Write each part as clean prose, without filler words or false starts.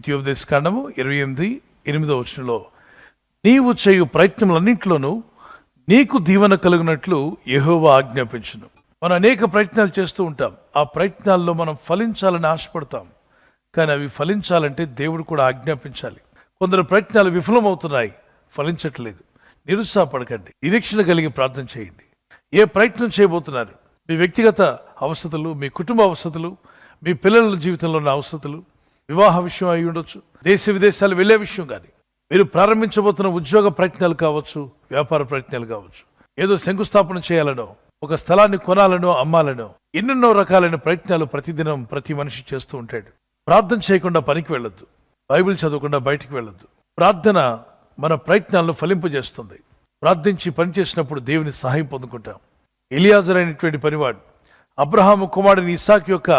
ద్వితీయోపదేశకాండము 28:8 నీవు చేయు ప్రయత్నములన్నింటిలోనూ నీకు దీవెన కలుగునట్లు యెహోవా ఆజ్ఞాపించును. మనం అనేక ప్రయత్నాలు చేస్తూ ఉంటాం. ఆ ప్రయత్నాల్లో మనం ఫలించాలని ఆశపడతాం. కానీ అవి ఫలించాలంటే దేవుడు కూడా ఆజ్ఞాపించాలి. కొందరు ప్రయత్నాలు విఫలమవుతున్నాయి, ఫలించట్లేదు. నిరుత్సాహపడకండి, నిరీక్షణ కలిగి ప్రార్థన చేయండి. ఏ ప్రయత్నం చేయబోతున్నారు? మీ వ్యక్తిగత అవసరతలు, మీ కుటుంబ అవసరతలు, మీ పిల్లల జీవితంలో ఉన్న అవసరతలు, వివాహ విషయం అయి ఉండొచ్చు, దేశ విదేశాలు వెళ్ళే విషయం కానీ, మీరు ప్రారంభించబోతున్న ఉద్యోగ ప్రయత్నాలు కావచ్చు, వ్యాపార ప్రయత్నాలు కావచ్చు, ఏదో శంకుస్థాపన చేయాలనో, ఒక స్థలాన్ని కొనాలనో అమ్మాలనో, ఎన్నెన్నో రకాలైన ప్రయత్నాలు ప్రతిదినం ప్రతి మనిషి చేస్తూ ఉంటాడు. ప్రార్థన చేయకుండా పనికి వెళ్ళొద్దు, బైబిల్ చదవకుండా బయటికి వెళ్ళొద్దు. ప్రార్థన మన ప్రయత్నాలను ఫలింపజేస్తుంది. ప్రార్థించి పనిచేసినప్పుడు దేవుని సహాయం పొందుకుంటాం. ఎలియాజరు అయినటువంటి పనివాడు అబ్రహాము కుమారుని ఇస్సాకు యొక్క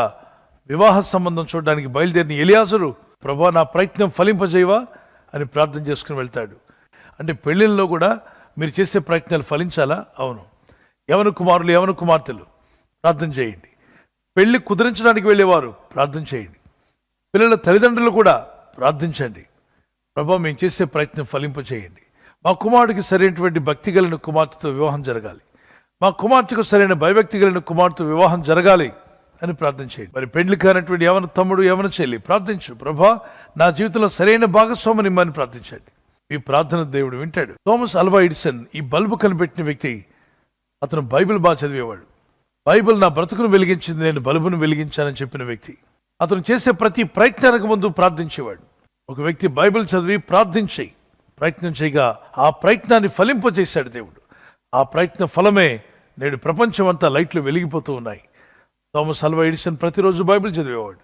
వివాహ సంబంధం చూడడానికి బయలుదేరిన ఎలియాజరు, ప్రభా నా ప్రయత్నం ఫలింపజేయవా అని ప్రార్థన చేసుకుని వెళ్తాడు. అంటే పెళ్లిళ్ళలో కూడా మీరు చేసే ప్రయత్నాలు ఫలించాలా? అవును. యవన కుమారులు, యవన కుమార్తెలు ప్రార్థన చేయండి. పెళ్లి కుదిరించడానికి వెళ్ళేవారు ప్రార్థన చేయండి. పిల్లల తల్లిదండ్రులు కూడా ప్రార్థించండి. ప్రభా మేము చేసే ప్రయత్నం ఫలింపచేయండి. మా కుమారుడికి సరైనటువంటి భక్తి కలిగిన కుమార్తెతో వివాహం జరగాలి, మా కుమార్తెకు సరైన భయభక్తి కలిగిన కుమార్తెతో వివాహం జరగాలి అని ప్రార్థన చేయండి. మరి పెళ్లి కానటువంటి యవన తమ్ముడు, యవన చెల్లి ప్రార్థించు, ప్రభా నా జీవితంలో సరైన భాగస్వామిని ఇమ్మని ప్రార్థించండి. మీ ప్రార్థన దేవుడు వింటాడు. థామస్ ఆల్వా ఎడిసన్ ఈ బల్బు కనిపెట్టిన వ్యక్తి. అతను బైబిల్ బాగా చదివేవాడు. బైబిల్ నా బ్రతుకును వెలిగించింది, నేను బల్బును వెలిగించానని చెప్పిన వ్యక్తి. అతను చేసే ప్రతి ప్రయత్నానికి ముందు ప్రార్థించేవాడు. ఒక వ్యక్తి బైబిల్ చదివి ప్రార్థించి ప్రయత్నం చేయగా ఆ ప్రయత్నాన్ని ఫలింపజేశాడు దేవుడు. ఆ ప్రయత్న ఫలమే నేడు ప్రపంచమంతా లైట్లు వెలిగిపోతూ ఉన్నాయి. థామస్ ఆల్వా ఎడిసన్ ప్రతిరోజు బైబిల్ చదివేవాడు.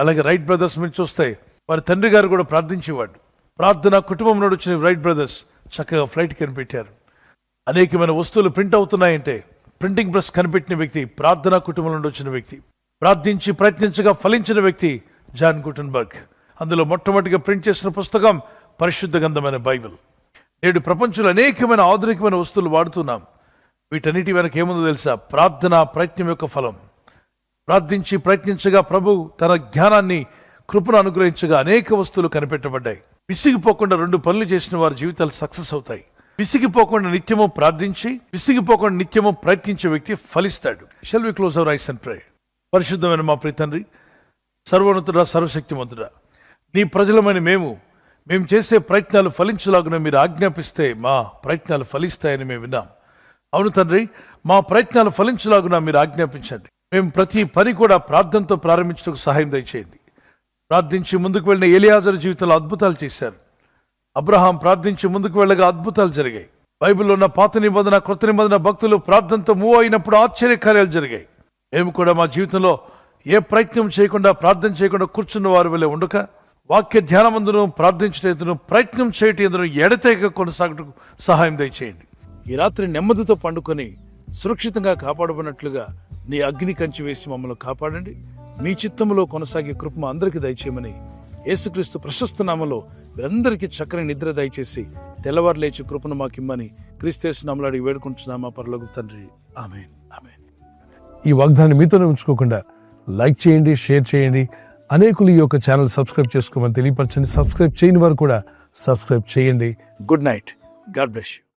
అలాగే రైట్ బ్రదర్స్ మీరు చూస్తే వారి తండ్రి గారు కూడా ప్రార్థించేవాడు. ప్రార్థన కుటుంబం నుండి వచ్చిన రైట్ బ్రదర్స్ చక్కగా ఫ్లైట్ కనిపెట్టారు. అనేకమైన వస్తువులు ప్రింట్ అవుతున్నాయంటే ప్రింటింగ్ ప్రెస్ కనిపెట్టిన వ్యక్తి ప్రార్థనా కుటుంబం నుండి వచ్చిన వ్యక్తి. ప్రార్థించి ప్రయత్నించగా ఫలించిన వ్యక్తి జాన్ గుటెన్బర్గ్. అందులో మొట్టమొదటిగా ప్రింట్ చేసిన పుస్తకం పరిశుద్ధ గ్రంథమైన బైబిల్. నేడు ప్రపంచంలో అనేకమైన ఆధునికమైన వస్తువులు వాడుతున్నాం. వీటన్నిటి వెనక ఏముందో తెలుసా? ప్రార్థన ప్రయత్నం యొక్క ఫలం. ప్రార్థించి ప్రయత్నించగా ప్రభు తన జ్ఞానాన్ని, కృపను అనుగ్రహించగా అనేక వస్తువులు కనిపెట్టబడ్డాయి. విసిగిపోకుండా 2 పనులు చేసిన వారి జీవితాలు సక్సెస్ అవుతాయి. విసిగిపోకుండా నిత్యము ప్రార్థించి, విసిగిపోకుండా నిత్యము ప్రయత్నించే వ్యక్తి ఫలిస్తాడు. Shall we close our eyes and pray. పరిశుద్ధమైన మా ప్రియ తండ్రి, సర్వోన్నతుడా, సర్వశక్తిమంతుడా, నీ ప్రజలమైన మేము చేసే ప్రయత్నాలు ఫలించలాగున మీరు ఆజ్ఞాపిస్తే మా ప్రయత్నాలు ఫలిస్తాయని మేము విన్నాం. అవును తండ్రి, మా ప్రయత్నాలు ఫలించలాగున మీరు ఆజ్ఞాపించండి. మేము ప్రతి పని కూడా ప్రార్థనతో ప్రారంభించడానికి సహాయం దయచేయండి. ప్రార్థించి ముందుకు వెళ్ళిన ఎలియాజరు జీవితంలో అద్భుతాలు చేశారు. అబ్రహాం ప్రార్థించి ముందుకు వెళ్ళగా అద్భుతాలు జరిగాయి. బైబిల్లో ఉన్న పాత నిబంధన, కొత్త నిబంధన భక్తులు ప్రార్థనతో మూవ్ అయినప్పుడు ఆశ్చర్యకార్యాలు జరిగాయి. మేము కూడా మా జీవితంలో ఏ ప్రయత్నం చేయకుండా, ప్రార్థన చేయకుండా కూర్చున్న వారి వల్ల ఉండక, వాక్య ధ్యానమందును, ప్రార్థించటందును, ప్రయత్నం చేయటందును ఎడతెగక కొనసాగటకు సహాయం దయచేయండి. ఈ రాత్రి నెమ్మదితో పండుకొని సురక్షితంగా కాపాడబడినట్లుగా నీ అగ్ని కంచి వేసి మమ్మల్ని కాపాడండి. మీ చిత్తములో కొనసాగే కృప అందరికీ దయచేయమని యేసుక్రీస్తు ప్రశస్త నామములో మీరందరికీ చక్కని నిద్ర దయచేసి తెల్లవారు లేచి కృపను మాకిమ్మని క్రీస్తు నామములో అడిగి వేడుకుంటున్నామా పరలోకపు తండ్రి. ఆమేన్, ఆమేన్. ఈ వాగ్దానాన్ని మీతోనే ఉంచుకోకుండా లైక్ చేయండి, షేర్ చేయండి. అనేకులు ఈ యొక్క ఛానల్ సబ్స్క్రైబ్ చేసుకోమని తెలియపరచండి. సబ్స్క్రైబ్ చేయని వారు కూడా సబ్స్క్రైబ్ చేయండి. Good night. God bless you.